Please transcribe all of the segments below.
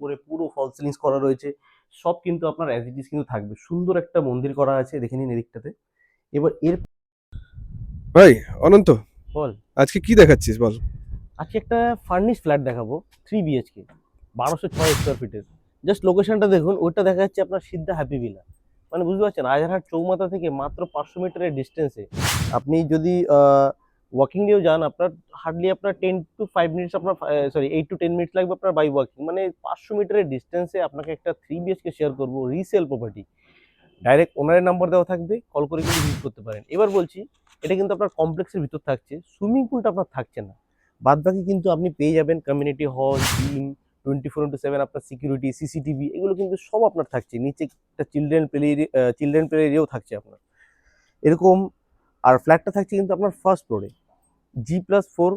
উপরে পুরো ফল সিলিংস করা রয়েছে, সব কিন্তু আপনার অ্যাজ ইট ইজ কিন্তু থাকবে। সুন্দর একটা মন্দির করা আছে, দেখে নিন এদিকটাতে। এবার এর ভাই অনন্ত, বল, আজকে কি দেখাচ্ছিস বল। আজকে একটা ফার্নিশ ফ্ল্যাট দেখাবো, 3 BHK, 1206 স্কোয়ার ফিটের। জাস্ট লোকেশনটা দেখুন, ওইটা দেখা যাচ্ছে আপনার সিদ্ধা হ্যাপি ভিলা। মানে বুঝতে পারছেন, রাজারহাট চৌমাথা থেকে মাত্র 500 মিটারের ডিস্টেন্সে। আপনি যদি ওয়াকিং দিয়েও যান, আপনার হার্ডলি আপনার 10 to 5 মিনিটস, আপনার সরি 8 to 10 মিনিটস লাগবে আপনার বাই ওয়াকিং। মানে 500 মিটারের ডিস্টেন্সে আপনাকে একটা 3 BHK শেয়ার করবো, রিসেল প্রপার্টি। ডাইরেক্ট ওনারের নাম্বার দেওয়া থাকবে, কল করে কিন্তু ভিজিট করতে পারেন। এবার বলছি, এটা কিন্তু আপনার কমপ্লেক্সের ভিতর থাকছে, সুইমিং পুলটা আপনার থাকছে না। বাদ বাকি কিন্তু আপনি পেয়ে যাবেন কমিউনিটি হল, জিম, 24/7 আপনার সিকিউরিটি, সিসিটিভি, এগুলো কিন্তু সব আপনার থাকছে। নিচে একটা চিলড্রেন প্লে এরিয়াও থাকছে আপনার, এরকম। আর ফ্ল্যাটটা থাকছে কিন্তু আপনার ফার্স্ট ফ্লোরে, G+4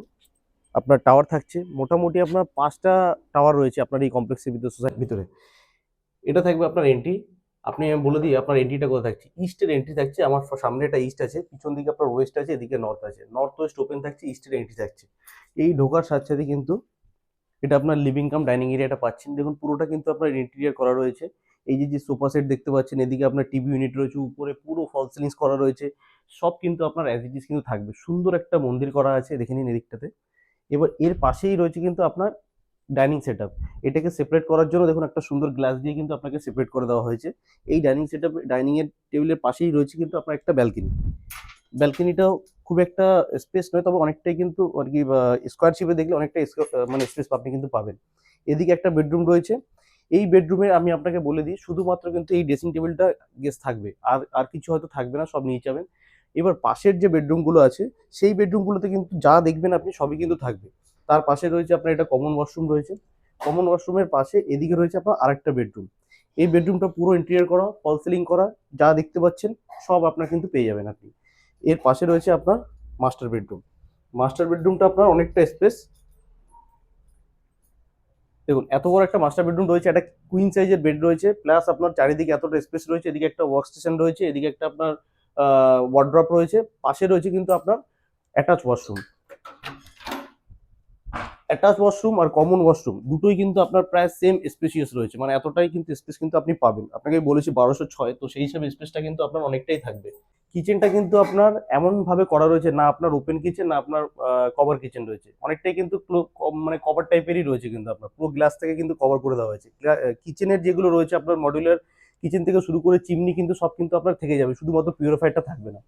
আপনার টাওয়ার থাকছে। মোটামুটি আপনার 5টা টাওয়ার রয়েছে আপনার এই কমপ্লেক্সের ভিতরে, সোসাইটির ভিতরে। এটা থাকবে আপনার এন্ট্রি। আপনি আমি বলে দিই আপনার এন্ট্রিটা কোথায় থাকছে। ইস্টের এন্ট্রি থাকছে, আমার সামনে একটা ইস্ট আছে, পিছন দিকে আপনার ওয়েস্ট আছে, এদিকে নর্থ আছে। নর্থ ওয়েস্ট ওপেন থাকছে, ইস্টের এন্ট্রি থাকছে। এই ঢোকার সাথে সাথে কিন্তু এটা আপনার লিভিং কাম ডাইনিং এরিয়াটা পাচ্ছেন। দেখুন পুরোটা কিন্তু আপনার ইন্টেরিয়ার করা রয়েছে। এই যে যে সোফা সেট দেখতে পাচ্ছেন, এদিকে আপনার টিভি ইউনিট রয়েছে, উপরে পুরো ফল সিলিংস করা রয়েছে, সব কিন্তু আপনার অ্যাজ ইট ইজ কিন্তু থাকবে। সুন্দর একটা মন্দির করা আছে, দেখে নিন এদিকটাতে। এবার এর পাশেই রয়েছে কিন্তু আপনার ডাইনিং সেট আপ। এটাকে সেপারেট করার জন্য দেখুন একটা সুন্দর গ্লাস দিয়ে কিন্তু আপনাকে সেপারেট করে দেওয়া হয়েছে। এই ডাইনিং সেট আপ, ডাইনিং এর টেবিলের পাশেই রয়েছে কিন্তু আপনার একটা ব্যালকনি। ব্যালকনিটাও খুব একটা স্পেস নয়, তবে অনেকটাই কিন্তু আর কি স্কোয়ার শিপে দেখলে অনেকটা মানে স্পেস আপনি কিন্তু পাবেন। এদিকে একটা বেডরুম রয়েছে। এই বেডরুমে আমি আপনাকে বলে দিই, শুধুমাত্র কিন্তু এই ড্রেসিং টেবিলটা গেস্ট থাকবে, আর আর কিছু হয়তো থাকবে না, সব নিয়ে যাবেন। এবার পাশের যে বেডরুমগুলো আছে, সেই বেডরুমগুলোতে কিন্তু যা দেখবেন আপনি সবই কিন্তু থাকবে। তার পাশে রয়েছে আপনার একটা কমন ওয়াশরুম রয়েছে। কমন ওয়াশরুমের পাশে এদিকে রয়েছে আপনার আরেকটা বেডরুম। এই বেডরুমটা পুরো ইন্টেরিয়র করা, ফল সিলিং করা, যা দেখতে পাচ্ছেন সব আপনার কিন্তু পেয়ে যাবেন আপনি। এর পাশে রয়েছে আপনার মাস্টার বেডরুম। মাস্টার বেডরুমটা আপনার অনেকটা স্পেস। দেখুন এত বড় একটা মাস্টার বেডরুম রয়েছে, একটা কুইন সাইজের বেড রয়েছে, প্লাস আপনার চারিদিকে এতটা স্পেস রয়েছে। এদিকে একটা ওয়ার্ক স্টেশন রয়েছে, এদিকে একটা আপনার ওয়ার্ড্রপ রয়েছে, পাশে রয়েছে কিন্তু আপনার অ্যাটাচ ওয়াশরুম। অ্যাটাচ ওয়াশরুম আর কমন ওয়াশরুম দুটোই কিন্তু আপনার প্রায় সেম স্পেসিয়াস রয়েছে, মানে এতটাই কিন্তু স্পেস কিন্তু আপনি পাবেন। আপনাকে বলেছি 1206, তো সেই হিসাবে স্পেসটা কিন্তু আপনার অনেকটাই থাকবে। কিচেনটা কিন্তু আপনার এমন ভাবে করা রয়েছে, না আপনার ওপেন কিচেন না আপনার কভার কিচেন রয়েছে, অনেকটাই কিন্তু মানে কভার টাইপেরই রয়েছে। কিন্তু আপনার পুরো গ্লাস থেকে কিন্তু কভার করে দেওয়া হয়েছে। কিচেনের যেগুলো রয়েছে আপনার মডিউলার কিচেন থেকে শুরু করে চিমনি কিন্তু সব কিন্তু আপনার থেকে যাবে, শুধুমাত্র পিউরিফায়ারটা থাকবে না।